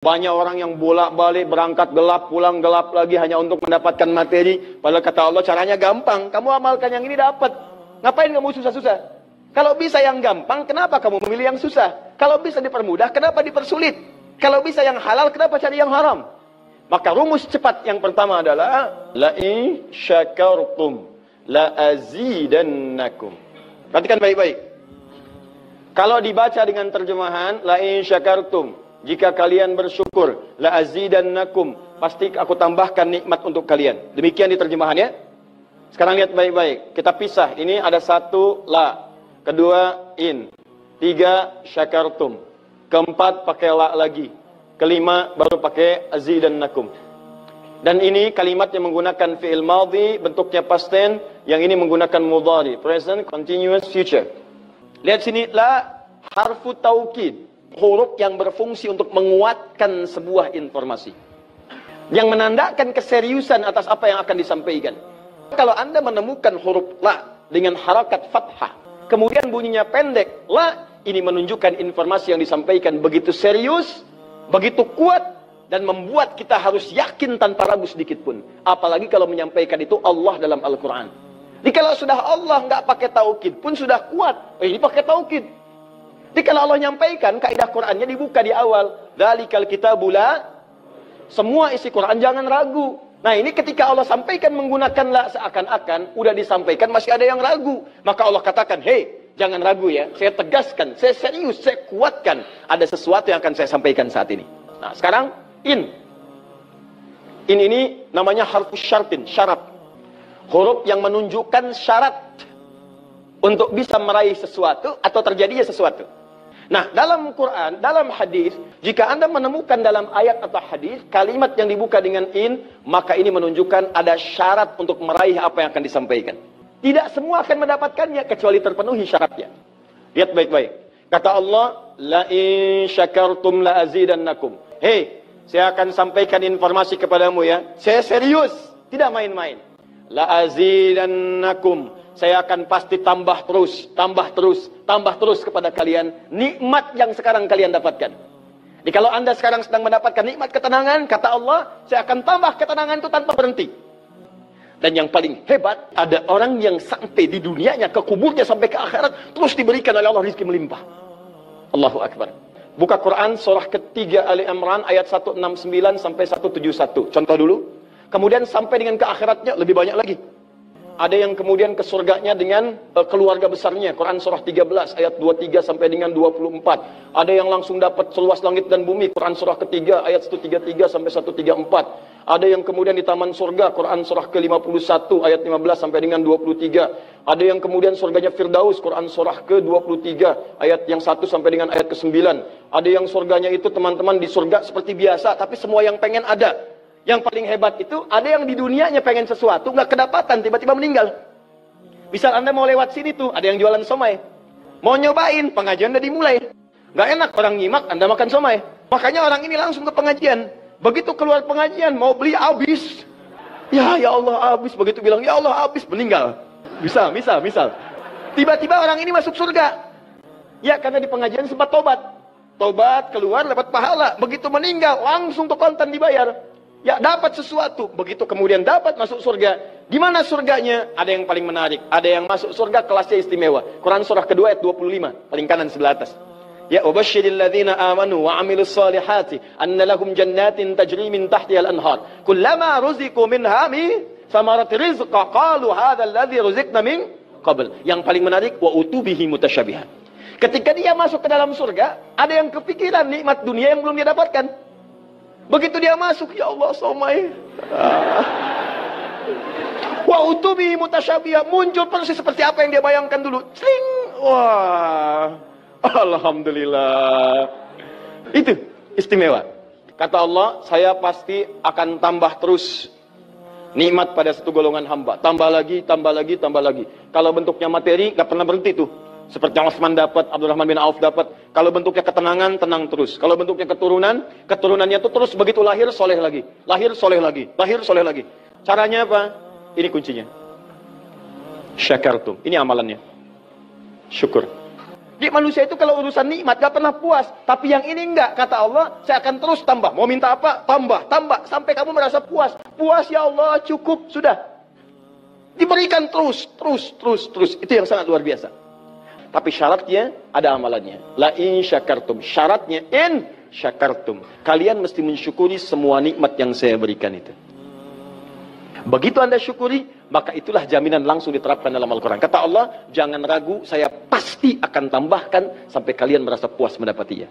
Banyak orang yang bolak-balik berangkat gelap, pulang gelap lagi hanya untuk mendapatkan materi. Padahal kata Allah caranya gampang. Kamu amalkan yang ini dapat. Ngapain kamu susah-susah? Kalau bisa yang gampang, kenapa kamu memilih yang susah? Kalau bisa dipermudah, kenapa dipersulit? Kalau bisa yang halal, kenapa cari yang haram? Maka rumus cepat yang pertama adalah la-in syakartum la-azidannakum. Perhatikan baik-baik. Kalau dibaca dengan terjemahan la-in syakartum, jika kalian bersyukur, la-azidannakum, pasti aku tambahkan nikmat untuk kalian. Demikian di terjemahannya. Sekarang lihat baik-baik. Kita pisah. Ini ada satu la, kedua in, tiga syakartum, keempat pakai la lagi, kelima baru pakai azidannakum. Dan ini kalimat yang menggunakan fi'il madhi, bentuknya past tense, yang ini menggunakan mudhari, present, continuous, future. Lihat sini, la harfu taukid, huruf yang berfungsi untuk menguatkan sebuah informasi, yang menandakan keseriusan atas apa yang akan disampaikan. Kalau Anda menemukan huruf la dengan harakat fathah, kemudian bunyinya pendek, la, ini menunjukkan informasi yang disampaikan begitu serius, begitu kuat, dan membuat kita harus yakin tanpa ragu sedikit pun. Apalagi kalau menyampaikan itu Allah dalam Al-Quran. Jadi kalau sudah Allah nggak pakai taukid pun sudah kuat. Ini pakai taukid. Jadi kalau Allah nyampaikan, kaidah Qurannya dibuka di awal. Dzalikal kitabu la, semua isi Quran jangan ragu. Nah ini ketika Allah sampaikan menggunakan la, seakan-akan udah disampaikan masih ada yang ragu. Maka Allah katakan, hei, jangan ragu ya. Saya tegaskan, saya serius, saya kuatkan. Ada sesuatu yang akan saya sampaikan saat ini. Nah sekarang, in. In ini namanya harfu syartin, syarat. Huruf yang menunjukkan syarat untuk bisa meraih sesuatu atau terjadinya sesuatu. Nah, dalam Quran, dalam hadis, jika Anda menemukan dalam ayat atau hadis kalimat yang dibuka dengan in, maka ini menunjukkan ada syarat untuk meraih apa yang akan disampaikan. Tidak semua akan mendapatkannya kecuali terpenuhi syaratnya. Lihat baik-baik. Kata Allah, la in syakartum la azidannakum. Hei, saya akan sampaikan informasi kepadamu ya. Saya serius, tidak main-main. La azidannakum, saya akan pasti tambah terus, tambah terus, tambah terus kepada kalian nikmat yang sekarang kalian dapatkan. Jadi kalau Anda sekarang sedang mendapatkan nikmat ketenangan, kata Allah, saya akan tambah ketenangan itu tanpa berhenti. Dan yang paling hebat, ada orang yang sampai di dunianya, ke kuburnya sampai ke akhirat, terus diberikan oleh Allah rizki melimpah. Allahu Akbar. Buka Quran surah ketiga Ali Imran ayat 169 sampai 171. Contoh dulu. Kemudian sampai dengan ke akhiratnya lebih banyak lagi. Ada yang kemudian ke surganya dengan keluarga besarnya. Quran surah 13 ayat 23 sampai dengan 24. Ada yang langsung dapat seluas langit dan bumi. Quran surah ketiga ayat 133 sampai 134. Ada yang kemudian di taman surga. Quran surah ke-51 ayat 15 sampai dengan 23. Ada yang kemudian surganya Firdaus. Quran surah ke-23 ayat yang 1 sampai dengan ayat ke-9. Ada yang surganya itu teman-teman di surga seperti biasa, tapi semua yang pengen ada. Yang paling hebat itu, ada yang di dunianya pengen sesuatu, nggak kedapatan, tiba-tiba meninggal. Misal Anda mau lewat sini tuh, ada yang jualan somai. Mau nyobain, pengajian udah dimulai. Nggak enak orang nyimak, Anda makan somai. Makanya orang ini langsung ke pengajian. Begitu keluar pengajian, mau beli habis. Ya Allah habis. Begitu bilang, ya Allah habis, meninggal. Misal. Tiba-tiba orang ini masuk surga. Ya, karena di pengajian sempat tobat. Tobat, keluar, dapat pahala. Begitu meninggal, langsung ke kontan dibayar. Ya dapat sesuatu, begitu kemudian dapat masuk surga. Di mana surganya? Ada yang paling menarik. Ada yang masuk surga kelasnya istimewa. Quran surah kedua ayat 25, paling kanan sebelah atas. Ya wabasyiril ladzina amanu wa 'amilus solihati anna lahum jannatin tajri min tahtiha al-anhar. Kullama ruziqu minha min thamarati rizqa qalu hadzal ladzi ruziqna min qabl. Yang paling menarik wa utubihi mutasyabihan. Ketika dia masuk ke dalam surga, ada yang kepikiran nikmat dunia yang belum dia dapatkan. Begitu dia masuk, ya Allah somai. Wa utubi mutasyabiha, muncul persis seperti apa yang dia bayangkan dulu. Sling. Wah. Alhamdulillah. Itu istimewa. Kata Allah, saya pasti akan tambah terus nikmat pada satu golongan hamba. Tambah lagi, tambah lagi, tambah lagi. Kalau bentuknya materi, gak pernah berhenti tuh. Seperti yang Utsman dapat, Abdurrahman bin Auf dapat. Kalau bentuknya ketenangan, tenang terus. Kalau bentuknya keturunan, keturunannya itu terus begitu lahir, soleh lagi. Lahir, soleh lagi. Lahir, soleh lagi. Caranya apa? Ini kuncinya. Syakartum. Ini amalannya. Syukur. Di manusia itu kalau urusan nikmat gak pernah puas. Tapi yang ini enggak. Kata Allah, saya akan terus tambah. Mau minta apa? Tambah, tambah. Sampai kamu merasa puas. Puas ya Allah, cukup. Sudah. Diberikan terus. Itu yang sangat luar biasa. Tapi syaratnya ada amalannya. La in syakartum. Syaratnya in syakartum. Kalian mesti mensyukuri semua nikmat yang saya berikan itu. Begitu Anda syukuri, maka itulah jaminan langsung diterapkan dalam Al-Quran. Kata Allah, jangan ragu, saya pasti akan tambahkan sampai kalian merasa puas mendapatinya.